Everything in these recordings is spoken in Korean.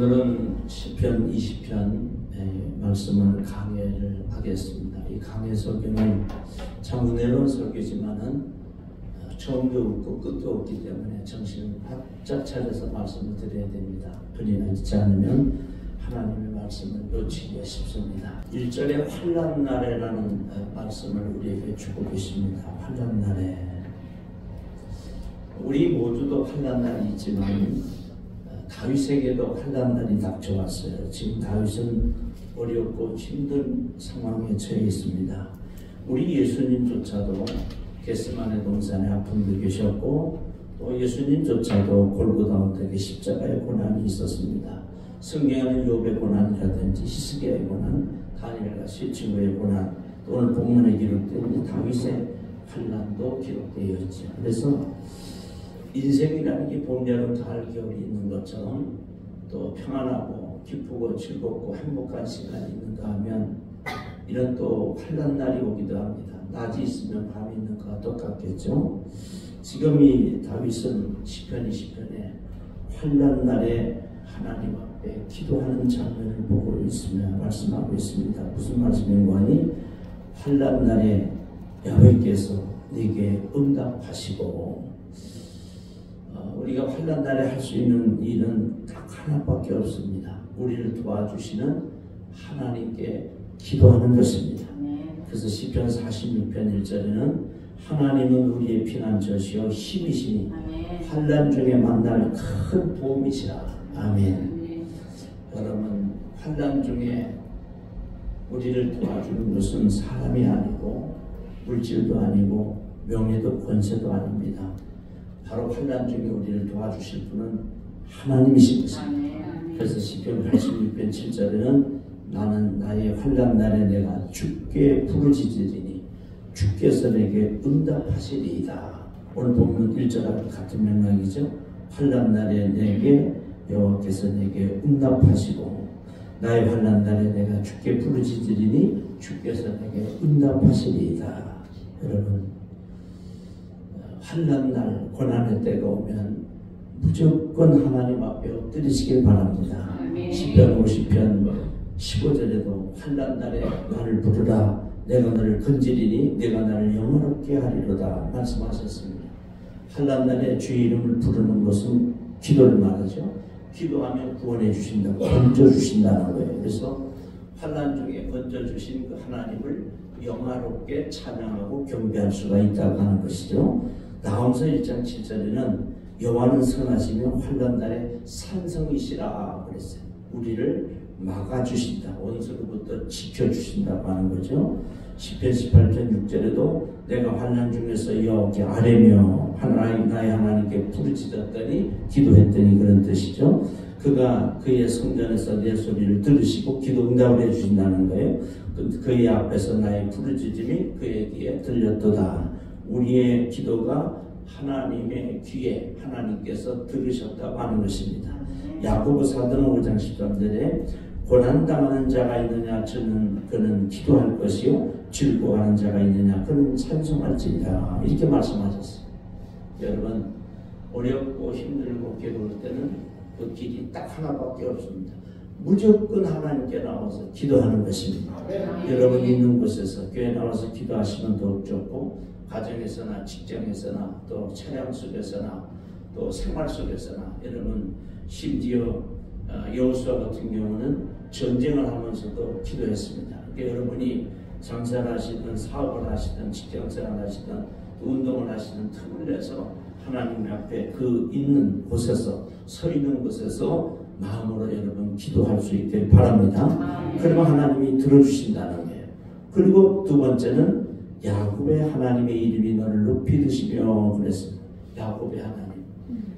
오늘은 시편 20편 말씀을 강해를 하겠습니다. 이 강해 설교는 참 은혜로운 설교지만은 처음도 없고 끝도 없기 때문에 정신을 바짝 차려서 말씀을 드려야 됩니다. 그리하지 않으면 하나님의 말씀을 놓치기가 쉽습니다. 1절에 환난 날에라는 말씀을 우리에게 주고 계십니다. 환난 날에. 우리 모두도 환난 날이 있지만 다윗에게도 환난 날이 닥쳐왔어요. 지금 다윗은 어렵고 힘든 상황에 처해 있습니다. 우리 예수님조차도 겟세마네 동산에 아픈 데 계셨고 또 예수님조차도 골고다 언덕에 십자가의 고난이 있었습니다. 성경에는 욥의 고난이라든지 히스기야의 고난, 다니엘과 실친구의 고난, 또 오늘 본문에 기록된 다윗의 환난도 기록되어 있죠. 그래서 인생이라는 게 봄, 여름, 가을, 겨울이 있는 것처럼 또 평안하고 기쁘고 즐겁고 행복한 시간이 있는가 하면 이런 또 환난 날이 오기도 합니다. 낮이 있으면 밤이 있는 것과 똑같겠죠. 지금 이 다윗은 시편 20편에 환난 날에 하나님 앞에 기도하는 장면을 보고 있으며 말씀하고 있습니다. 무슨 말씀인가 하니 환난 날에 야훼께서 네게 응답하시고 우리가 환난 날에 할 수 있는 일은 딱 하나밖에 없습니다. 우리를 도와주시는 하나님께 기도하는 것입니다. 그래서 시편 46편 1절에는 하나님은 우리의 피난처시요 힘이시니 환난 중에 만날 큰 도움이시라. 아멘. 여러분, 환난 중에 우리를 도와주는 것은 사람이 아니고 물질도 아니고 명예도 권세도 아닙니다. 바로 환난 중에 우리를 도와주실 분은 하나님이신 것입니다. 그래서 시편 86편 7절에는 나는 나의 환난 날에 내가 주께 부르짖으리니 주께서 내게 응답하시리이다. 오늘 본문 1절하고 같은 맥락이죠. 환난 날에 내게 여호와께서 내게 응답하시고 나의 환난 날에 내가 주께 부르짖으리니 주께서 내게 응답하시리이다. 여러분, 환난 날 고난의 때가 오면 무조건 하나님 앞에 엎드리시길 바랍니다. 시편 50편 15절에도 환난 날에 나를 부르라 내가 너를 건지리니 내가 나를 영원롭게 하리로다 말씀하셨습니다. 환난 날에 주의 이름을 부르는 것은 기도를 말하죠. 기도하면 구원해 주신다고 건져 주신다는 거예요. 그래서 환난 중에 건져 주신 그 하나님을 영화롭게 찬양하고 경배할 수가 있다고 하는 것이죠. 나홈서 1장 7절에는 여호와는 선하시며 환난 날에 산성이시라 그랬어요. 우리를 막아주신다. 원수로부터 지켜주신다고 하는 거죠. 시편 18편 6절에도 내가 환난 중에서 여호와께 아뢰며 나의 하나님께 부르짖었더니 기도했더니 그런 뜻이죠. 그가 그의 성전에서 내 소리를 들으시고 기도 응답을 해주신다는 거예요. 그의 앞에서 나의 부르짖음이 그의 귀에 들렸도다. 우리의 기도가 하나님의 귀에 하나님께서 들으셨다고 하는 것입니다. 야고보 사도는 5장 13절에 고난당하는 자가 있느냐 그는 기도할 것이요 즐거워하는 자가 있느냐 그는 찬송할지니라 이렇게 말씀하셨어요. 여러분, 어렵고 힘들고 괴로울 때는 그 길이 딱 하나밖에 없습니다. 무조건 하나님께 나와서 기도하는 것입니다. 여러분 있는 곳에서 교회 나와서 기도하시면 더욱 좋고 가정에서나 직장에서나 또 차량 속에서나 또 생활 속에서나 여러분 심지어 여호수아 같은 경우는 전쟁을 하면서도 기도했습니다. 그러니까 여러분이 장사를 하시든 사업을 하시든 직장생활을 하시든 운동을 하시든 틈을 내서 하나님 앞에 그 있는 곳에서 서 있는 곳에서 마음으로 여러분 기도할 수 있길 바랍니다. 그러면 하나님이 들어주신다는 거예요. 그리고 두 번째는 야곱의 하나님의 이름이 너를 높이 드시며 그랬습니다. 야곱의 하나님.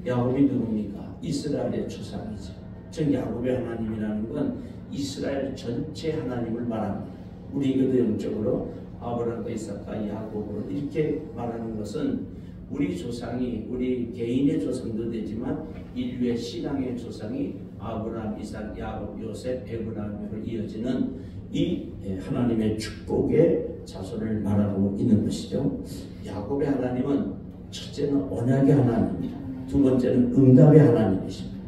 야곱이 누굽니까? 이스라엘의 조상이죠. 즉 야곱의 하나님이라는 건 이스라엘 전체 하나님을 말합니다. 우리에게도 영적으로 아브라함과 이삭과 야곱으로 이렇게 말하는 것은 우리 조상이 우리 개인의 조상도 되지만 인류의 신앙의 조상이 아브라함, 이삭, 야곱, 요셉, 에브라임으로 이어지는 이 하나님의 축복의 자손을 말하고 있는 것이죠. 야곱의 하나님은 첫째는 언약의 하나님입니다. 두 번째는 응답의 하나님이십니다.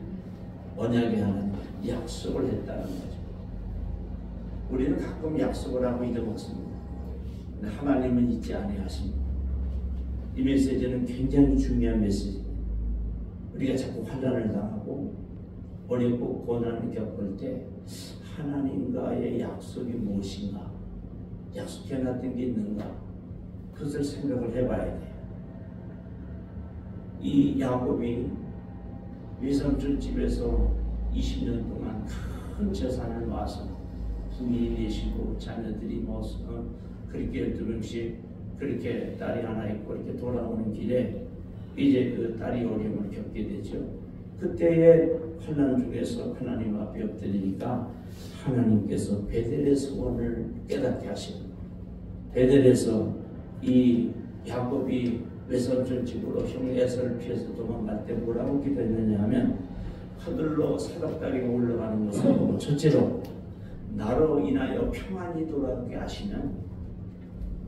언약의 하나님 약속을 했다는 거죠. 우리는 가끔 약속을 하고 잊어먹습니다. 근데 하나님은 잊지 아니하십니다. 이 메시지는 굉장히 중요한 메시지입니다. 우리가 자꾸 환난을 당하고 어렵고 고난을 겪을 때 하나님과의 약속이 무엇인가, 약속해놨던 게 있는가, 그것을 생각을 해봐야 돼요. 이 야곱이 외삼촌 집에서 20년 동안 큰 재산을 모아서 부인이 되시고 자녀들이 그렇게 12명씩 그렇게 딸이 하나 있고 이렇게 돌아오는 길에 이제 그 딸이 어려움을 겪게 되죠. 그때의 환난 중에서 하나님 앞에 엎드리니까 하나님께서 베델의 소원을 깨닫게 하시는 거예요. 베델에서 이 야곱이 외삼촌 집으로 형 에서를 피해서 도망갈 때 뭐라고 기도했느냐 하면 하늘로 사닥다리가 올라가는 것을 보고 첫째로 나로 인하여 평안이 돌아오게 하시면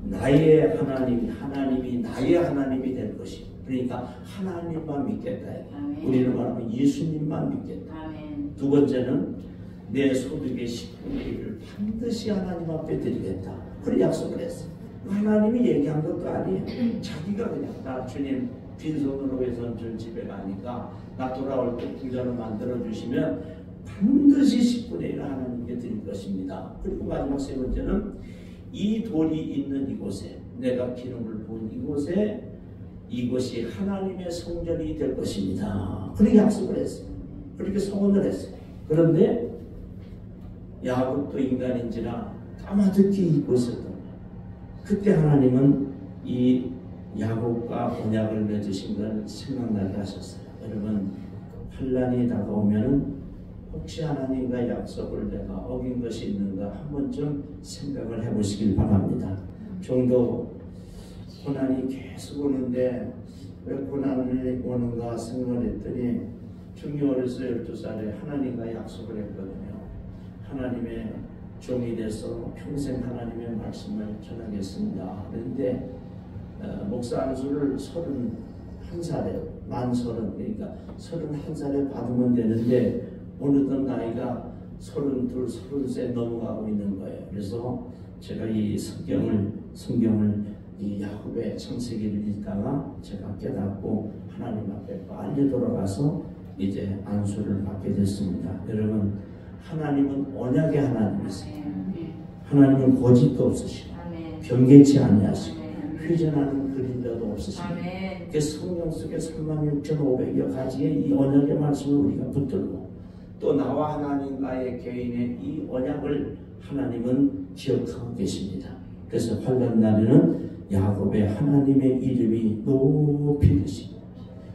나의 하나님이 나의 하나님이 될 것이, 그러니까 하나님만 믿겠다. 우리는 말하면 예수님만 믿겠다. 아멘. 두 번째는 내 소득의 10분의 1을 반드시 하나님 앞에 드리겠다. 그런 약속을 했어요. 하나님이 얘기한 것도 아니에요. 자기가 그냥 나 주님 빈손으로 외삼촌 집에 가니까 나 돌아올 때 부자로 만들어주시면 반드시 10분의 1을 하나님께 드릴 것입니다. 그리고 마지막 세 번째는 이 돌이 있는 이곳에, 내가 기름을 부은 이곳에 이것이 하나님의 성전이 될 것입니다. 그렇게 약속을 했어요. 그렇게 소원을 했어요. 그런데 야곱도 인간인지라 까마득히 잊고 있었던 거예요. 그때 하나님은 이 야곱과 언약을 맺으신 걸 생각나게 하셨어요. 여러분, 환난이 다가오면 혹시 하나님과 약속을 내가 어긴 것이 있는가 한 번쯤 생각을 해보시길 바랍니다. 좀더 고난이 계속 오는데 왜 고난이 오는가 생각을 했더니 중이 어려서 12살에 하나님과 약속을 했거든요. 하나님의 종이 돼서 평생 하나님의 말씀을 전하겠습니다. 그런데 목사 안수를 31살에 만 30, 그러니까 31살에 받으면 되는데 어느덧 나이가 32, 33 넘어가고 있는 거예요. 그래서 제가 이 성경을 이 야곱의 창세기를 읽다가 제가 깨닫고 하나님 앞에 빨리 돌아가서 이제 안수를 받게 됐습니다. 여러분, 하나님은 언약의 하나님이세요. 하나님은 거짓도 없으시고 변개치 아니하시고 회전하는 그림자도 없으시고, 그 성경 속에 36,500여 가지의 이 언약의 말씀을 우리가 붙들고 또 나와 하나님과의 개인의 이 언약을 하나님은 기억하고 계십니다. 그래서 환난 날에는 야곱의 하나님의 이름이 높이 드시고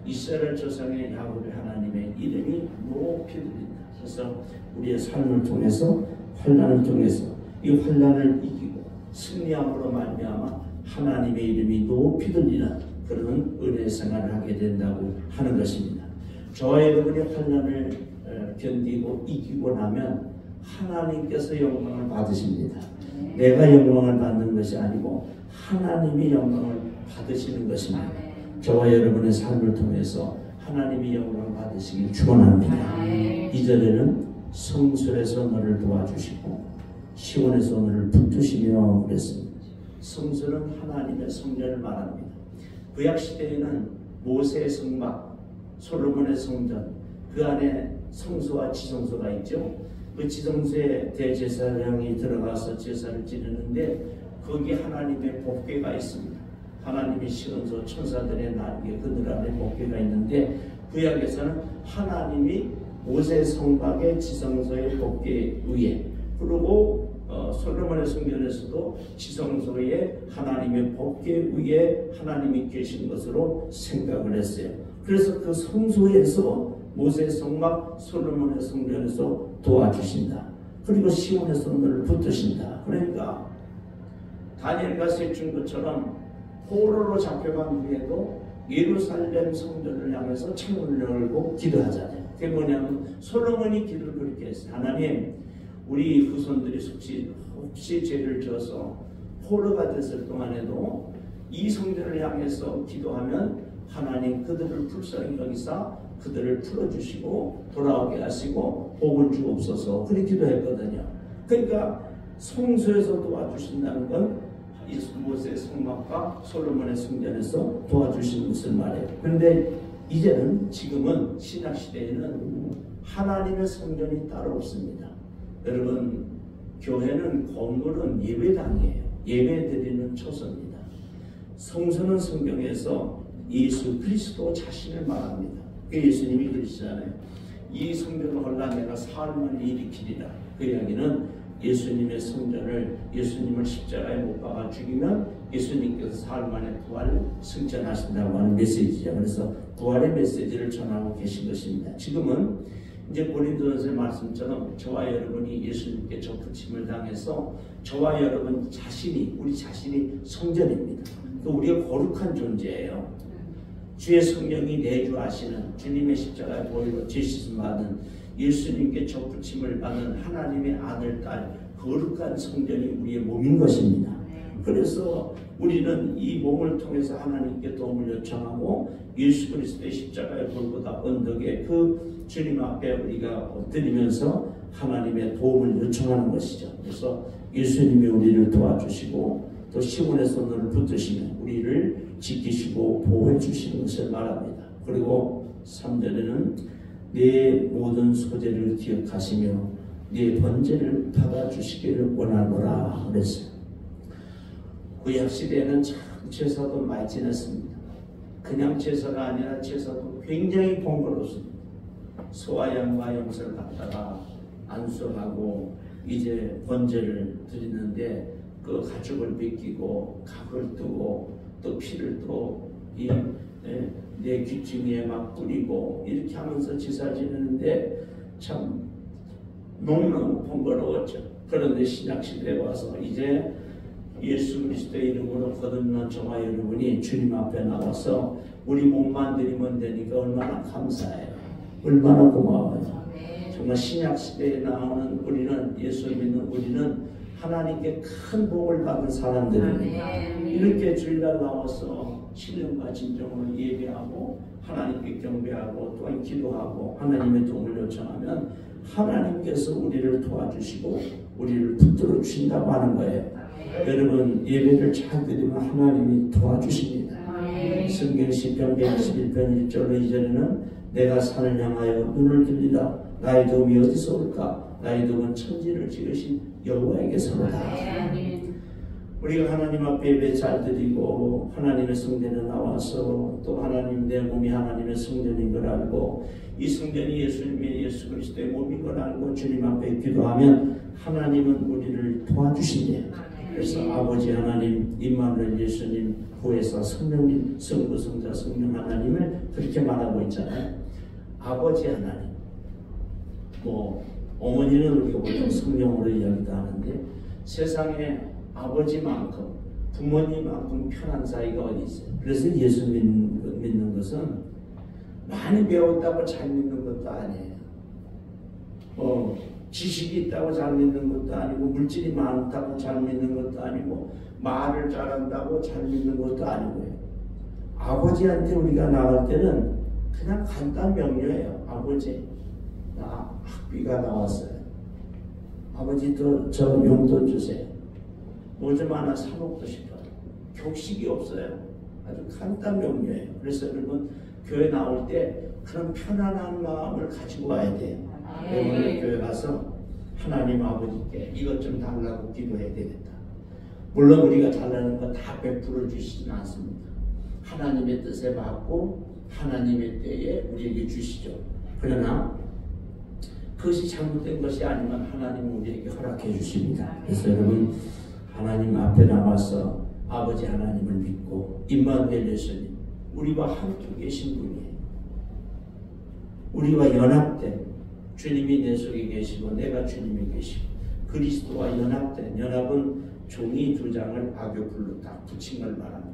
이스라엘 조상의 야곱의 하나님의 이름이 높이 들린다. 그래서 우리의 삶을 통해서 환난을 통해서 이 환난을 이기고 승리함으로 말미암아 하나님의 이름이 높이 들리는 그런 은혜 생활을 하게 된다고 하는 것입니다. 저와 여러분이 환난을 견디고 이기고 나면 하나님께서 영광을 받으십니다. 내가 영광을 받는 것이 아니고 하나님이 영광을 받으시는 것입니다. 저와 여러분의 삶을 통해서 하나님이 영광을 받으시길 축원합니다. 2절에는 성술에서 너를 도와주시고 시온에서 너를 붙드시며 그랬습니다. 성술은 하나님의 성전을 말합니다. 구약시대에는 모세의 성막, 솔로몬의 성전, 그 안에 성소와 지성소가 있죠. 그 지성소에 대제사장이 들어가서 제사를 지르는데 거기 하나님의 법궤가 있습니다. 하나님이 시온소 천사들의 날개 그늘 안에 법궤가 있는데 구약에서는 하나님이 모세 성막의 지성소의 법궤 위에, 그리고 솔로몬의 성전에서도 지성소에 하나님의 법궤 위에 하나님이 계신 것으로 생각을 했어요. 그래서 그 성소에서 모세 성막, 솔로몬의 성전에서 도와주신다. 그리고 시온에서 너를 붙드신다. 그러니까 다니엘과 셋중 것처럼 포로로 잡혀간 후에도 예루살렘 성전을 향해서 창문을 열고 기도하잖아요. 그게 뭐냐면 솔로몬이 기도를 그렇게 했어요. 하나님, 우리 후손들이 혹시 죄를 져서 포로가 됐을 동안에도 이 성전을 향해서 기도하면 하나님 그들을 불쌍히 여기사 그들을 풀어주시고 돌아오게 하시고 복을 주옵소서 그렇게 기도했거든요. 그러니까 성소에서 도와주신다는 건 모세의 성막과 솔로몬의 성전에서 도와주신 것을 말해요. 그런데 이제는 지금은 신약시대에는 하나님의 성전이 따로 없습니다. 여러분, 교회는 건물은 예배당이에요. 예배드리는 처소입니다. 성소는 성경에서 예수 그리스도 자신을 말합니다. 예수님이 그러시잖아요. 이 성전을 헐라 내가 사흘 만에 일으키리라. 그 이야기는 예수님의 성전을 예수님을 십자가에 못 박아 죽이면 예수님께서 사흘 만에 부활 승천하신다고 하는 메시지죠. 그래서 부활의 메시지를 전하고 계신 것입니다. 지금은 이제 고린도전서의 말씀처럼 저와 여러분이 예수님께 접붙임을 당해서 저와 여러분 자신이 우리 자신이 성전입니다. 우리가 거룩한 존재예요. 주의 성령이 내주하시는 주님의 십자가의 보혈로 죄씻음 받은 예수님께 접붙임을 받은 하나님의 아들, 딸, 거룩한 성전이 우리의 몸인 것입니다. 그래서 우리는 이 몸을 통해서 하나님께 도움을 요청하고 예수 그리스도의 십자가의 골고다 언덕에 그 주님 앞에 우리가 엎드리면서 하나님의 도움을 요청하는 것이죠. 그래서 예수님이 우리를 도와주시고 또 시온의 손을 붙드시면 우리를 지키시고 보호해 주시는 것을 말합니다. 그리고 3절에는 내 모든 소재를 기억하시며 내 번제를 받아주시기를 원하노라 그랬어요. 구약시대에는 참 제사도 많이 지냈습니다. 그냥 제사가 아니라 제사도 굉장히 번거롭습니다. 소와 양과 염소를 갖다가 안수하고 이제 번제를 드리는데 그 가죽을 벗기고 각을 뜨고 또 피를 또 내 귀퉁이에 막 뿌리고 이렇게 하면서 제사 지내는데 참 너무너무 번거로웠죠. 그런데 신약시대에 와서 이제 예수 그리스도의 이름으로 거듭난 저와 여러분이 주님 앞에 나와서 우리 몸만 드리면 되니까 얼마나 감사해요. 얼마나 고마워요. 정말 신약시대에 나오는 우리는 예수 믿는 우리는 하나님께 큰 복을 받은 사람들입니다. 이렇게 주일날 나와서 신령과 진정으로 예배하고 하나님께 경배하고 또한 기도하고 하나님의 도움을 요청하면 하나님께서 우리를 도와주시고 우리를 붙들어 주신다고 하는 거예요. 여러분 예배를 잘 드리면 하나님이 도와주십니다. 성경 시편 121편 1절로 2절에는 내가 산을 향하여 눈을 들리라 나의 도움이 어디서 올까 나의 도움은 천지를 지으신 여호와에게서로다. 우리가 하나님 앞에 예배 잘 드리고 하나님의 성전에 나와서 또 하나님 내 몸이 하나님의 성전인 걸 알고 이 성전이 예수님의 예수 그리스도의 몸인 걸 알고 주님 앞에 기도하면 하나님은 우리를 도와주신대요. 그래서 아버지 하나님 임마누엘 예수님 구해서 성령님 성부 성자 성령 하나님을 그렇게 말하고 있잖아요. 아버지 하나님 어머니는 우리가 보통 성령으로 이야기도 하는데 세상에 아버지만큼 부모님만큼 편한 사이가 어디 있어요. 그래서 예수 믿는 것은 많이 배웠다고 잘 믿는 것도 아니에요. 지식이 있다고 잘 믿는 것도 아니고 물질이 많다고 잘 믿는 것도 아니고 말을 잘한다고 잘 믿는 것도 아니고요. 아버지한테 우리가 나갈 때는 그냥 간단 명료해요. 아버지 나 학비가 나왔어요. 아버지 저 용돈 주세요. 뭐 좀 하나 사 먹고 싶어요. 격식이 없어요. 아주 간단 명료해요. 그래서 여러분 교회 나올 때 그런 편안한 마음을 가지고 와야 돼요. 오늘 교회 가서 하나님 아버지께 이것 좀 달라고 기도해야 되겠다. 물론 우리가 달라는 거 다 베풀어 주시지는 않습니다. 하나님의 뜻에 맞고 하나님의 때에 우리에게 주시죠. 그러나 그것이 잘못된 것이 아니면 하나님은 우리에게 허락해 주십니다. 그래서 여러분 하나님 앞에 나와서 아버지 하나님을 믿고 임마누엘 예수님 우리와 함께 계신 분이에요. 우리와 연합된 주님이 내 속에 계시고 내가 주님이 계시고 그리스도와 연합된 연합은 종이 두 장을 악교풀로 딱 붙인 걸 말합니다.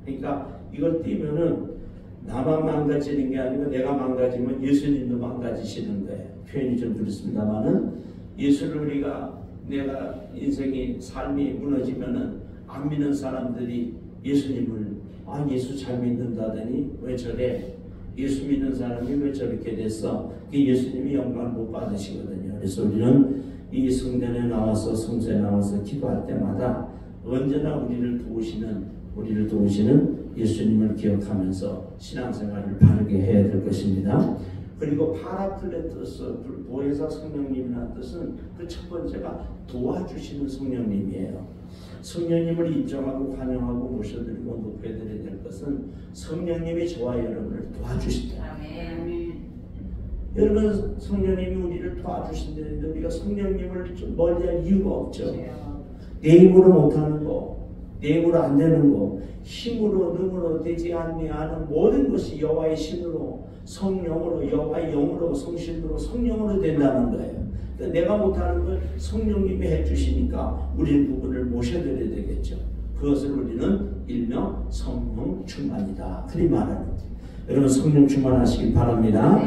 그러니까 이걸 띄면은 나만 망가지는 게 아니고 내가 망가지면 예수님도 망가지시는 거예요. 표현이 좀 그렇습니다만은 예수를 우리가 내가 인생이 삶이 무너지면은 안 믿는 사람들이 예수님을 예수 잘 믿는다더니 왜 저래 예수 믿는 사람이 왜 저렇게 됐어? 예수님이 영광을 못 받으시거든요. 그래서 우리는 이 성전에 나와서 성소에 나와서 기도할 때마다 언제나 우리를 도우시는 예수님을 기억하면서 신앙생활을 바르게 해야 될 것입니다. 그리고 파라클레토스 보혜사 성령님이라는 뜻은 그 첫 번째가 도와주시는 성령님이에요. 성령님을 인정하고 환영하고 모셔드리고 높여드려야 될 것은 성령님이 저와 여러분을 도와주신다. 여러분, 성령님이 우리를 도와주신다는데 우리가 성령님을 좀 멀리할 이유가 없죠. 내 힘으로 못하는 거, 내 힘으로 안 되는 거, 힘으로 능으로 되지 않는 모든 것이 여호와의 신으로, 성령으로, 여호와의 영으로, 성신으로, 성령으로 된다는 거예요. 그러니까 내가 못하는 걸 성령님이 해주시니까 우리는 그분을 모셔드려야 되겠죠. 그것을 우리는 일명 성령 충만이다. 그리 말하는 거예요. 여러분, 성령 충만하시길 바랍니다.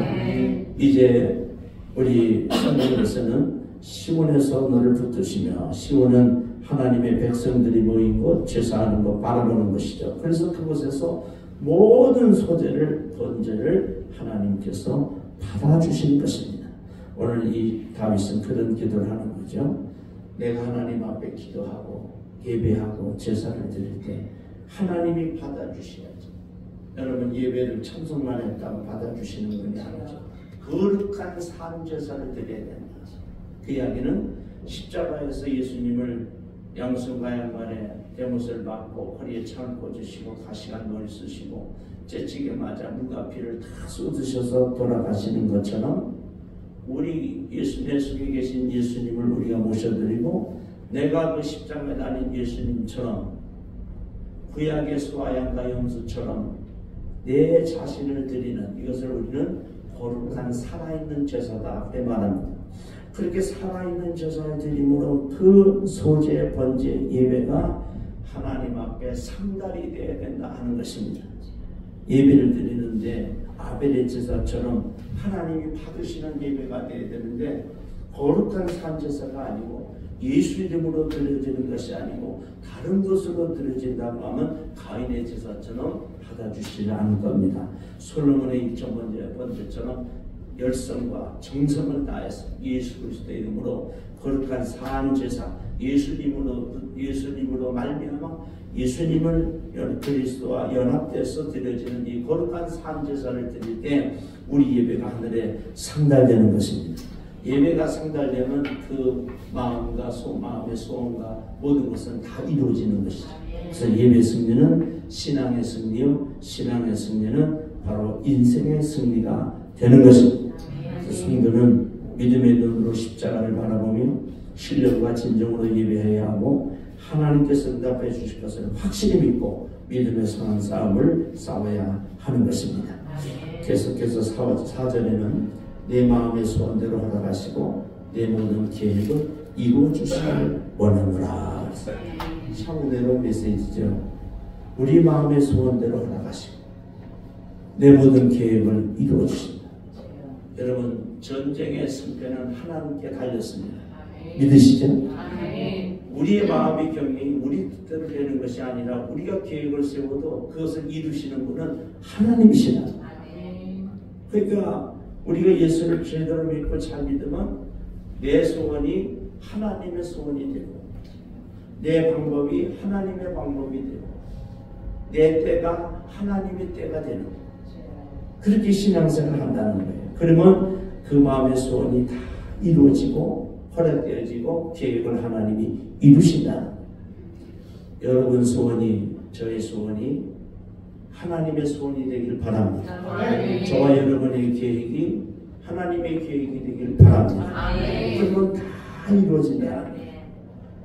이제 우리 성경에서는 시온에서 너를 붙드시며, 시온은 하나님의 백성들이 모인 곳, 제사하는 것, 바라보는 것이죠. 그래서 그곳에서 모든 소재를, 번제를 하나님께서 받아주시는 것입니다. 오늘 이 다윗은 그런 기도를 하는 거죠. 내가 하나님 앞에 기도하고 예배하고 제사를 드릴 때 하나님이 받아주셔야죠. 여러분, 예배를 참석만 했다고 받아주시는 건 아니죠. 거룩한 산제사를 드려야 된다. 그 이야기는 십자가에서 예수님을 양손과 양말에 대못을 받고 허리에 창을 꽂으시고 가시관 머리 쓰시고 째찌게 맞아 누가 피를 다 쏟으셔서 돌아가시는 것처럼 우리 내 속에 계신 예수님을 우리가 모셔드리고 내가 그 십자가에 달린 예수님처럼 구약의 소와 양과 염소처럼 내 자신을 드리는, 이것을 우리는 거룩한 살아있는 제사다 그렇게 말합니다. 그렇게 살아있는 제사를 드림으로 그 소재, 번제, 예배가 하나님 앞에 상달이 되어야 된다 하는 것입니다. 예배를 드리는데 아벨의 제사처럼 하나님이 받으시는 예배가 되어야 되는데 거룩한 산제사가 아니고 예수 이름으로 드려지는 것이 아니고 다른 것으로 드려진다고 하면 가인의 제사처럼 받아주시지 않을 겁니다. 솔로몬의 1점 번제처럼 열성과 정성을 다해서 예수 그리스도의 이름으로 거룩한 산제사, 예수님으로 말미암아 예수님을 그리스도와 연합돼서 드려지는 이 거룩한 산제사를 드릴 때 우리 예배가 하늘에 상달되는 것입니다. 예배가 상달되면 그 마음의 소원과 모든 것은 다 이루어지는 것이죠. 그래서 예배 승리는 신앙의 승리요, 신앙의 승리는 바로 인생의 승리가 되는 것입니다. 그래서 성도는 믿음의 눈으로 십자가를 바라보며 신령과 진정으로 예배해야 하고 하나님께서 응답해 주실 것을 확실히 믿고 믿음의 선한 싸움을 싸워야 하는 것입니다. 계속해서 4절에는 내 마음의 소원대로 허락하시고 내 모든 계획을 이루어 주시기를 원하노라. 참 은혜로운 메시지죠. 우리 마음의 소원대로 허락하시고 내 모든 계획을 이루어 주신다. 여러분, 전쟁의 승패는 하나님께 달렸습니다. 믿으시죠? 우리의 마음의 경영이 우리 뜻대로 되는 것이 아니라 우리가 계획을 세워도 그것을 이루시는 분은 하나님이시다. 그러니까 우리가 예수를 제대로 믿고 잘 믿으면 내 소원이 하나님의 소원이 되고 내 방법이 하나님의 방법이 되고 내 때가 하나님의 때가 되는 거예요. 그렇게 신앙생활을 한다는 거예요. 그러면 그 마음의 소원이 다 이루어지고 허락되어지고 계획을 하나님이 이루신다. 여러분 소원이, 저의 소원이 하나님의 소원이 되길 바랍니다. 저와 여러분의 계획이 하나님의 계획이 되길 바랍니다. 그러면 다 이루어진다.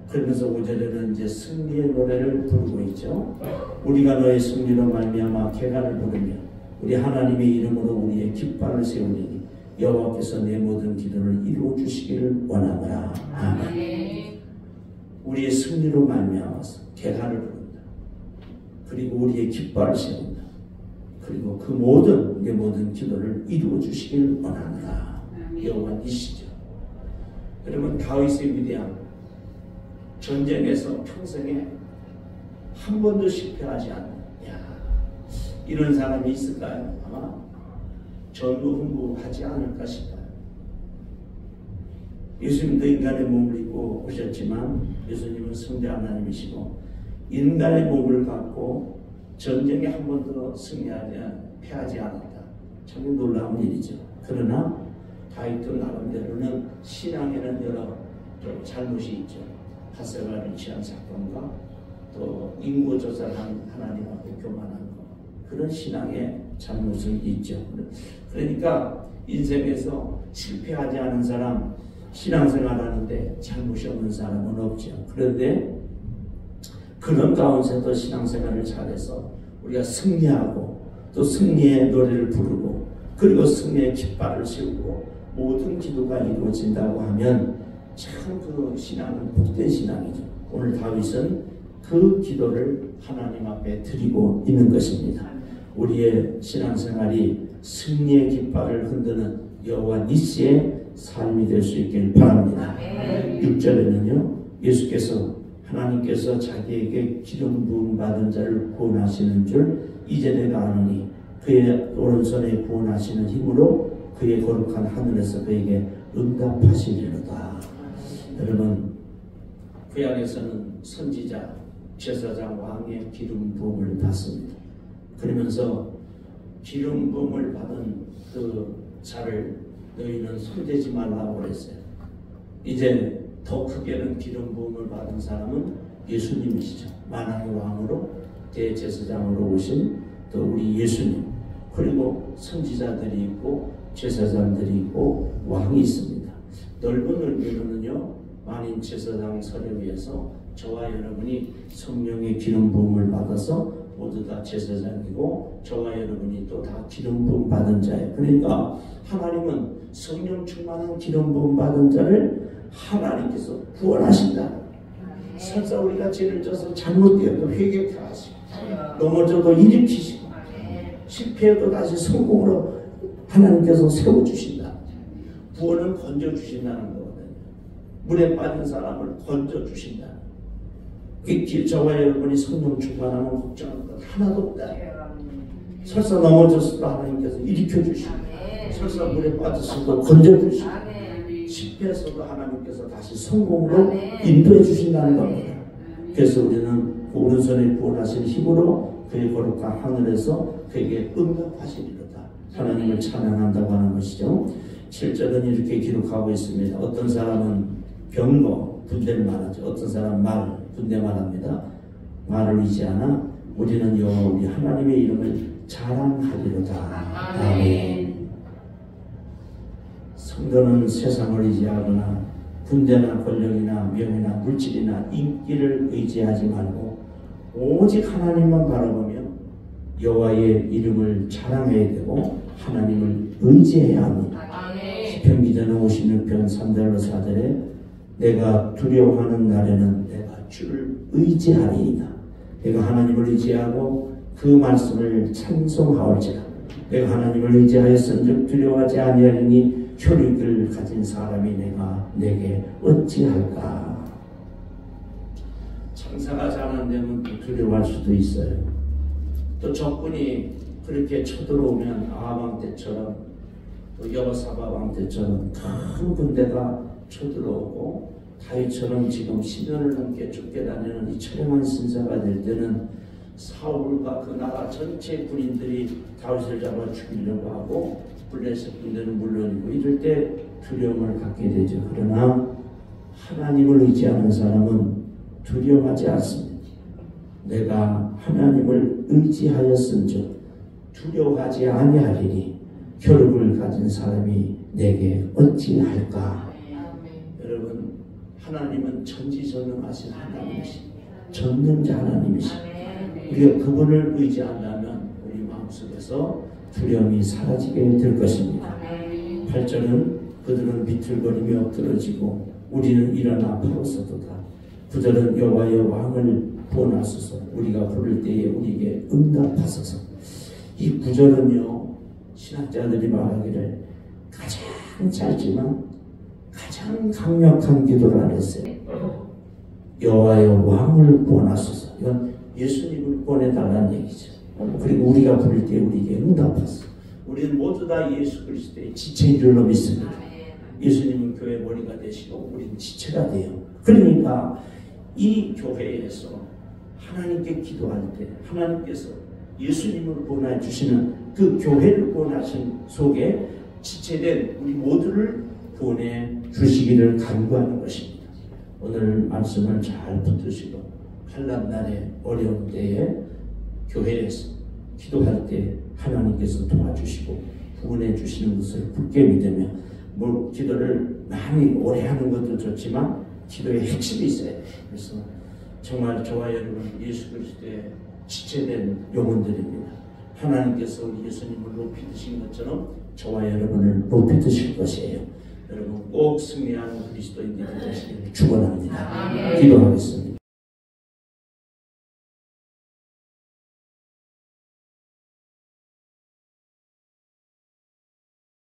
그러면서 5절에는 이제 승리의 노래를 부르고 있죠. 우리가 너의 승리로 말미암아 쾌가를 부르며 우리 하나님의 이름으로 우리의 깃발을 세우니 여호와께서 내 모든 기도를 이루어 주시기를 원하노라. 아멘. 우리의 승리로 말미암아서 쾌가를 부른다. 그리고 우리의 깃발을 세운다. 그리고 그 내 모든 기도를 이루어 주시기를 원하노라. 여호와이시죠. 여러분, 다윗의 위대함, 전쟁에서 평생에 한 번도 실패하지 않는, 이런 사람이 있을까요? 아마 전무후무하지 않을까 싶어요. 예수님도 인간의 몸을 입고 오셨지만 예수님은 성자 하나님이시고 인간의 몸을 갖고 전쟁에 한 번도 패하지 않았다. 참 놀라운 일이죠. 그러나 다윗도 나름대로는 신앙에는 여러 잘못이 있죠. 밧세바를 취한 사건과 또 인구조사한 하나님하고 교만한 것, 그런 신앙의 잘못은 있죠. 그러니까 인생에서 실패하지 않은 사람, 신앙생활하는데 잘못이 없는 사람은 없죠. 그런데 그런 가운데서도 신앙생활을 잘해서 우리가 승리하고 또 승리의 노래를 부르고 그리고 승리의 깃발을 세우고 모든 기도가 이루어진다고 하면 참 그 신앙은 복된 신앙이죠. 오늘 다윗은 그 기도를 하나님 앞에 드리고 있는 것입니다. 우리의 신앙생활이 승리의 깃발을 흔드는 여호와 니시의 삶이 될 수 있길 바랍니다. 6절에는요, 예수께서 하나님께서 자기에게 기름 부음 받은 자를 구원하시는 줄 이제 내가 아노니 그의 오른손에 구원하시는 힘으로 그의 거룩한 하늘에서 그에게 응답하시리로다. 여러분, 구약에서는 선지자, 제사장, 왕의 기름 부음을 받습니다. 그러면서 기름 부음을 받은 그 자를 너희는 손대지 말라고 그랬어요. 이제 더 크게는 기름 부음을 받은 사람은 예수님이시죠. 만왕의 왕으로 대제사장으로 오신 또 우리 예수님, 그리고 선지자들이 있고 제사장들이 있고 왕이 있습니다. 넓은 의미로는요, 만인 제사장 서례위에서 저와 여러분이 성령의 기름 부음을 받아서 모두 다 제사장이고 저와 여러분이 또 다 기름 부음 받은 자예요. 그러니까 하나님은 성령 충만한 기름 부음 받은 자를 하나님께서 구원하신다. 설사 우리가 죄를 져서 잘못되어도 회개케 하시고 넘어져도 일으키시고 실패해도 다시 성공으로 하나님께서 세워주신다. 구원은 건져주신다는 거거든요. 물에 빠진 사람을 건져주신다. 저와 여러분이 성령 충만하면 걱정할 것 하나도 없다. 설사 넘어졌어도 하나님께서 일으켜주시고 설사 물에 빠졌어도 건져주시고 실패해서도 하나님께서 다시 성공으로 인도해 주신다는 겁니다. 그래서 우리는 오른손에 구원하신 힘으로 그의 거룩한 하늘에서 그에게 응답하시리로다. 하나님을 찬양한다고 하는 것이죠. 7절은 이렇게 기록하고 있습니다. 어떤 사람은 병거, 분대를 말하죠. 어떤 사람은 말, 분대 말합니다. 말을 의지하나 우리는 여호와 우리 하나님의 이름을 자랑하리로다. 아멘. 성도는 세상을 의지하거나 군대나 권력이나 명예나 물질이나 인기를 의지하지 말고 오직 하나님만 바라보며 여호와의 이름을 자랑해야 되고 하나님을 의지해야 합니다. 시편 기자는 56편 3절로 4절에 내가 두려워하는 날에는 내가 주를 의지하리이다. 내가 하나님을 의지하고 그 말씀을 찬송하올지라. 내가 하나님을 의지하였은즉 두려워하지 아니하리니 혈육을 가진 사람이 내게 어찌할까. 장사가 잘 안되면 두려워할 수도 있어요. 또 적군이 그렇게 쳐들어오면 아하방 때처럼 또 여호사밧 왕 때처럼 큰 군대가 쳐들어오고 다윗처럼 지금 10년을 넘게 쫓겨다니는 이 처량한 신사가 될 때는 사울과 그 나라 전체 군인들이 다윗을 잡아 죽이려고 하고 블레셋 군대는 물론이고 이럴 때 두려움을 갖게 되죠. 그러나 하나님을 의지하는 사람은 두려워하지 않습니다. 내가 하나님을 의지하였은즉 두려워하지 아니하리니 혈육을 가진 사람이 내게 어찌할까. 여러분, 하나님은 전지전능하신 하나님이십니다. 전능자 하나님이십니다. 우리가 그분을 의지한다면 우리 마음속에서 두려움이 사라지게 될 것입니다. 8절은 그들은 비틀거리며 엎드러지고 우리는 일어나 바로 서도다. 9절은 여호와의 왕을 구원하소서. 우리가 부를 때에 우리에게 응답하소서. 이 9절은요, 신학자들이 말하기를 가장 짧지만 가장 강력한 기도를 안 했어요. 여호와의 왕을 구원하소서. 이건 예수님을 구원해달라는 얘기죠. 그리고 우리가 부를 때 우리에게 응답하소서. 우리는 모두 다 예수 그리스도의 지체인 줄로 믿습니다. 예수님은 교회 머리가 되시고 우리는 지체가 돼요. 그러니까 이 교회에서 하나님께 기도할 때 하나님께서 예수님을 보내주시는 그 교회를 보내신 속에 지체된 우리 모두를 보내주시기를 간구하는 것입니다. 오늘 말씀을 잘 붙드시고 환난날에 어려운 때에 교회에서 기도할 때 하나님께서 도와주시고 구원해 주시는 것을 굳게 믿으며 기도를 많이 오래 하는 것도 좋지만 기도의 핵심이 있어야 돼요. 그래서 정말 저와 여러분 예수 그리스도의 지체된 영혼들입니다. 하나님께서 우리 예수님을 높이 드신 것처럼 저와 여러분을 높이 드실 것이에요. 여러분 꼭 승리하는 그리스도인들이 되시기를 축원합니다. 기도하겠습니다.